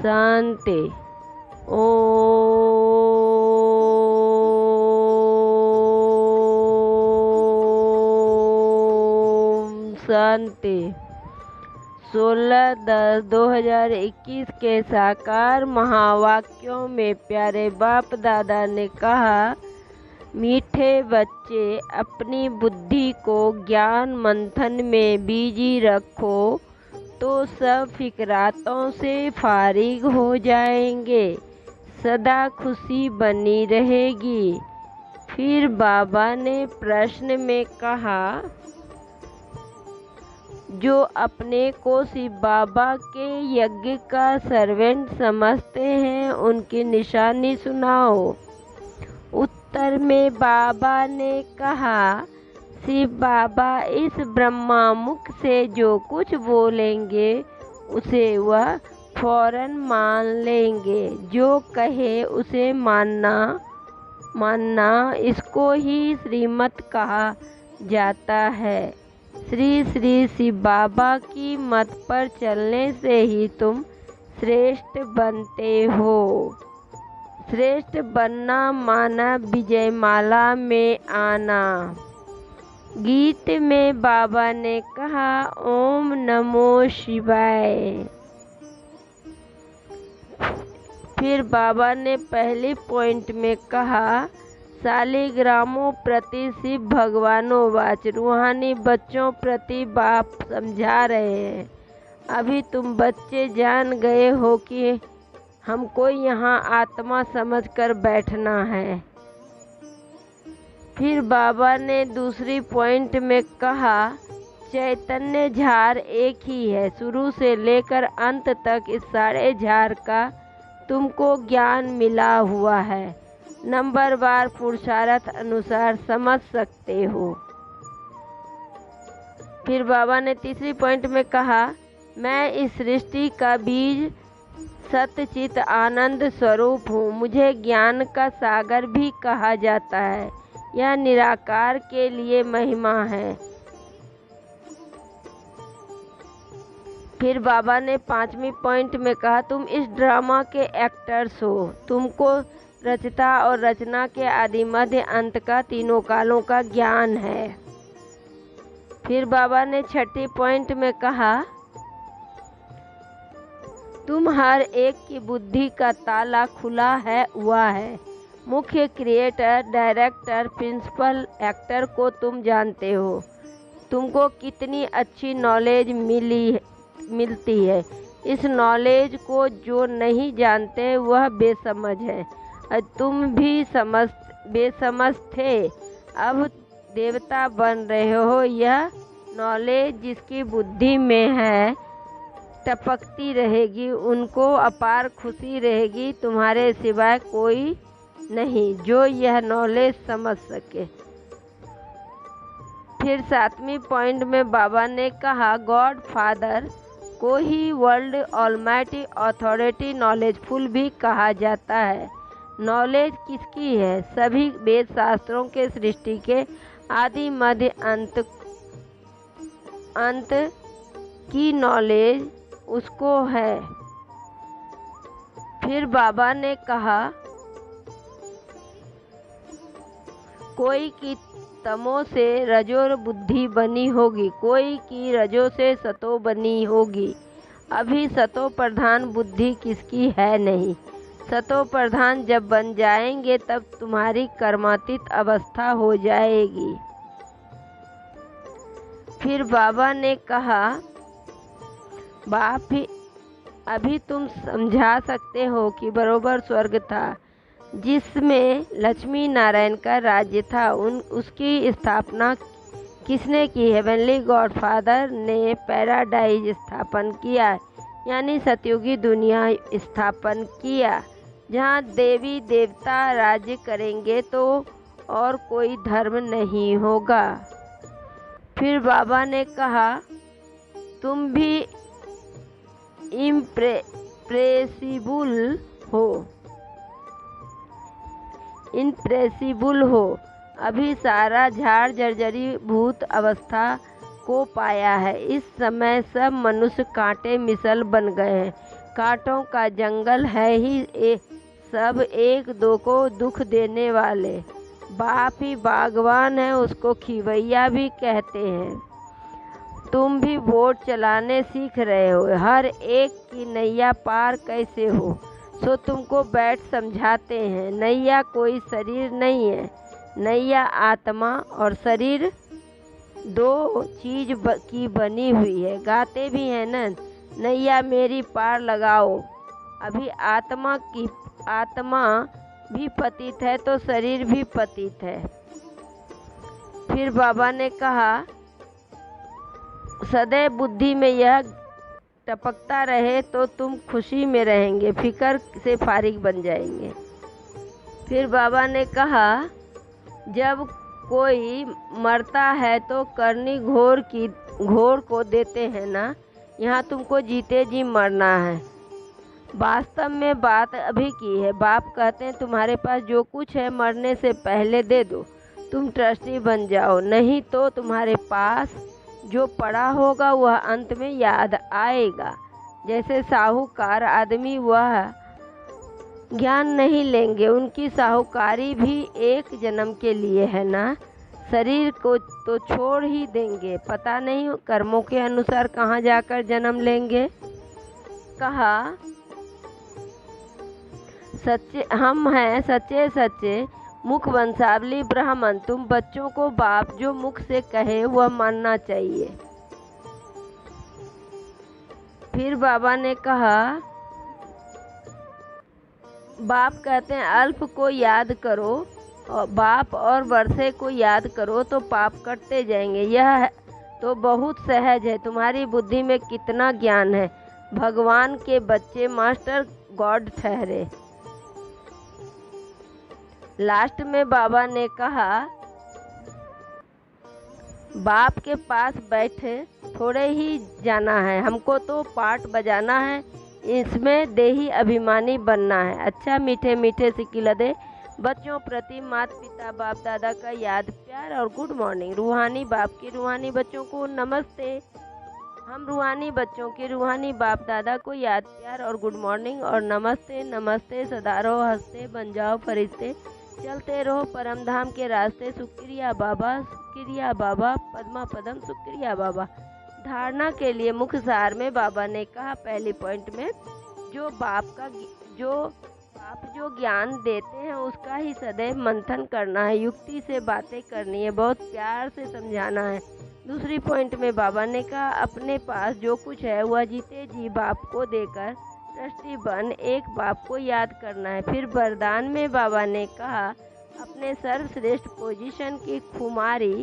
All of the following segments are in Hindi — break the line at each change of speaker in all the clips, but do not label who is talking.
शांति। ओम शांति। 16/10/2021 के साकार महावाक्यों में प्यारे बाप दादा ने कहा, मीठे बच्चे अपनी बुद्धि को ज्ञान मंथन में बिजी रखो तो सब फिक्रातों से फारिग हो जाएंगे, सदा खुशी बनी रहेगी। फिर बाबा ने प्रश्न में कहा, जो अपने को शिव बाबा के यज्ञ का सर्वेंट समझते हैं उनकी निशानी सुनाओ। उत्तर में बाबा ने कहा, शिव बाबा इस ब्रह्मा मुख से जो कुछ बोलेंगे उसे वह फौरन मान लेंगे। जो कहे उसे मानना इसको ही श्रीमत कहा जाता है। श्री श्री शिव बाबा की मत पर चलने से ही तुम श्रेष्ठ बनते हो। श्रेष्ठ बनना माना विजयमाला में आना। गीत में बाबा ने कहा, ओम नमो शिवाय। फिर बाबा ने पहले पॉइंट में कहा, शालिग्रामों प्रति शिव भगवानों वाच, रूहानी बच्चों प्रति बाप समझा रहे हैं। अभी तुम बच्चे जान गए हो कि हमको यहाँ आत्मा समझकर बैठना है। फिर बाबा ने दूसरी पॉइंट में कहा, चैतन्य झार एक ही है, शुरू से लेकर अंत तक इस सारे झार का तुमको ज्ञान मिला हुआ है। नंबरवार पुरुषार्थ अनुसार समझ सकते हो। फिर बाबा ने तीसरी पॉइंट में कहा, मैं इस सृष्टि का बीज सतचित आनंद स्वरूप हूँ। मुझे ज्ञान का सागर भी कहा जाता है। यह निराकार के लिए महिमा है। फिर बाबा ने पांचवी पॉइंट में कहा, तुम इस ड्रामा के एक्टर्स हो। तुमको रचता और रचना के आदि मध्य अंत का तीनों कालों का ज्ञान है। फिर बाबा ने छठी पॉइंट में कहा, तुम हर एक की बुद्धि का ताला खुला है हुआ है। मुख्य क्रिएटर, डायरेक्टर, प्रिंसिपल एक्टर को तुम जानते हो। तुमको कितनी अच्छी नॉलेज मिलती है। इस नॉलेज को जो नहीं जानते वह बेसमझ है। तुम भी बेसमझ थे, अब देवता बन रहे हो। यह नॉलेज जिसकी बुद्धि में है टपकती रहेगी, उनको अपार खुशी रहेगी। तुम्हारे सिवाय कोई नहीं जो यह नॉलेज समझ सके। फिर सातवीं पॉइंट में बाबा ने कहा, गॉड फादर को ही वर्ल्ड ऑलमाइटी अथॉरिटी नॉलेजफुल भी कहा जाता है। नॉलेज किसकी है? सभी वेद शास्त्रों के सृष्टि के आदि मध्य अंत की नॉलेज उसको है। फिर बाबा ने कहा, कोई की तमो से रजो बुद्धि बनी होगी, कोई की रजो से सतो बनी होगी। अभी सतो प्रधान बुद्धि किसकी है नहीं। सतो प्रधान जब बन जाएंगे तब तुम्हारी कर्मातीत अवस्था हो जाएगी। फिर बाबा ने कहा, बाप अभी तुम समझा सकते हो कि बरोबर स्वर्ग था जिसमें लक्ष्मी नारायण का राज्य था। उसकी स्थापना किसने की? हेवनली गॉडफादर ने पैराडाइज स्थापन किया, यानी सतयुगी दुनिया स्थापन किया, जहाँ देवी देवता राज्य करेंगे तो और कोई धर्म नहीं होगा। फिर बाबा ने कहा, तुम भी इम्प्रेसिबल हो। अभी सारा झाड़ जर्जरी भूत अवस्था को पाया है। इस समय सब मनुष्य कांटे मिसल बन गए हैं। कांटों का जंगल है ही सब एक दो को दुख देने वाले। बाप ही बागवान है, उसको खिवैया भी कहते हैं। तुम भी बोट चलाने सीख रहे हो, हर एक की नैया पार कैसे हो सो तुमको बैठ समझाते हैं। नैया कोई शरीर नहीं है, नैया आत्मा और शरीर दो चीज की बनी हुई है। गाते भी हैं न, नैया मेरी पार लगाओ। अभी आत्मा भी पतित है तो शरीर भी पतित है। फिर बाबा ने कहा, सदैव बुद्धि में यह टपकता रहे तो तुम खुशी में रहेंगे, फिक्र से फारिग बन जाएंगे। फिर बाबा ने कहा, जब कोई मरता है तो करनी घोर को देते हैं ना, यहाँ तुमको जीते जी मरना है। वास्तव में बात अभी की है। बाप कहते हैं तुम्हारे पास जो कुछ है मरने से पहले दे दो, तुम ट्रस्टी बन जाओ, नहीं तो तुम्हारे पास जो पड़ा होगा वह अंत में याद आएगा। जैसे साहूकार आदमी वह ज्ञान नहीं लेंगे, उनकी साहूकारी भी एक जन्म के लिए है ना, शरीर को तो छोड़ ही देंगे, पता नहीं कर्मों के अनुसार कहाँ जाकर जन्म लेंगे। कहा, सच्चे हम हैं सच्चे सच्चे मुख वंशावली ब्राह्मण, तुम बच्चों को बाप जो मुख से कहे वह मानना चाहिए। फिर बाबा ने कहा, बाप कहते हैं अल्प को याद करो और बाप और वर्षे को याद करो तो पाप कटते जाएंगे। यह तो बहुत सहज है, तुम्हारी बुद्धि में कितना ज्ञान है। भगवान के बच्चे मास्टर गॉड ठहरे। लास्ट में बाबा ने कहा, बाप के पास बैठे थोड़े ही जाना है, हमको तो पाठ बजाना है, इसमें देही अभिमानी बनना है। अच्छा मीठे मीठे सिकिलदे बच्चों प्रति माता पिता बाप दादा का याद प्यार और गुड मॉर्निंग। रूहानी बाप के रूहानी बच्चों को नमस्ते। हम रूहानी बच्चों के रूहानी बाप दादा को याद प्यार और गुड मॉर्निंग और नमस्ते। नमस्ते, सदा रहो हंसते, बन जाओ फरिश्ते, चलते रहो परम धाम के रास्ते। शुक्रिया बाबा, शुक्रिया बाबा, पद्मा पदम शुक्रिया बाबा। धारणा के लिए मुख्य सार में बाबा ने कहा, पहली पॉइंट में जो बाप जो ज्ञान देते हैं उसका ही सदैव मंथन करना है, युक्ति से बातें करनी है, बहुत प्यार से समझाना है। दूसरी पॉइंट में बाबा ने कहा, अपने पास जो कुछ है वह जीते जी बाप को देकर ट्रस्टी बन एक बाप को याद करना है। फिर वरदान में बाबा ने कहा, अपने सर्वश्रेष्ठ पोजीशन की खुमारी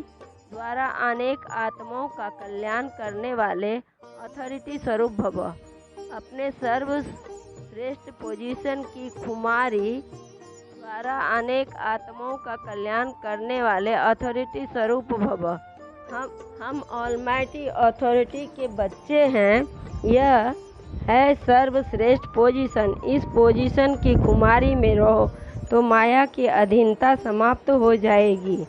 द्वारा अनेक आत्माओं का कल्याण करने वाले अथॉरिटी स्वरूप भव। अपने सर्वश्रेष्ठ पोजीशन की खुमारी द्वारा अनेक आत्माओं का कल्याण करने वाले अथॉरिटी स्वरूप भव। हम ऑलमाइटी अथॉरिटी के बच्चे हैं। यह है सर्वश्रेष्ठ पोजीशन। इस पोजीशन की खुमारी में रहो तो माया की अधीनता समाप्त हो जाएगी।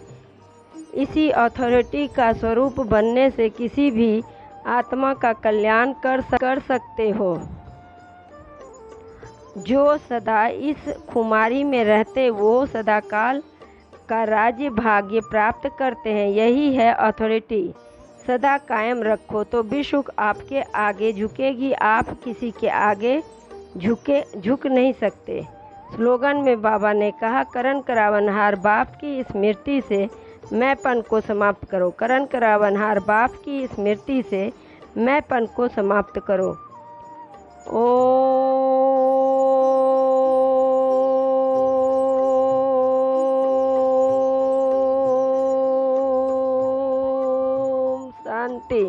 इसी अथॉरिटी का स्वरूप बनने से किसी भी आत्मा का कल्याण कर सकते हो। जो सदा इस खुमारी में रहते वो सदाकाल का राज्य भाग्य प्राप्त करते हैं। यही है अथॉरिटी। सदा कायम रखो तो विश्व आपके आगे झुकेगी, आप किसी के आगे झुक नहीं सकते। स्लोगन में बाबा ने कहा, करण करावनहार बाप की स्मृति से मैंपन को समाप्त करो। करण करावनहार बाप की स्मृति से मैंपन को समाप्त करो। शांति।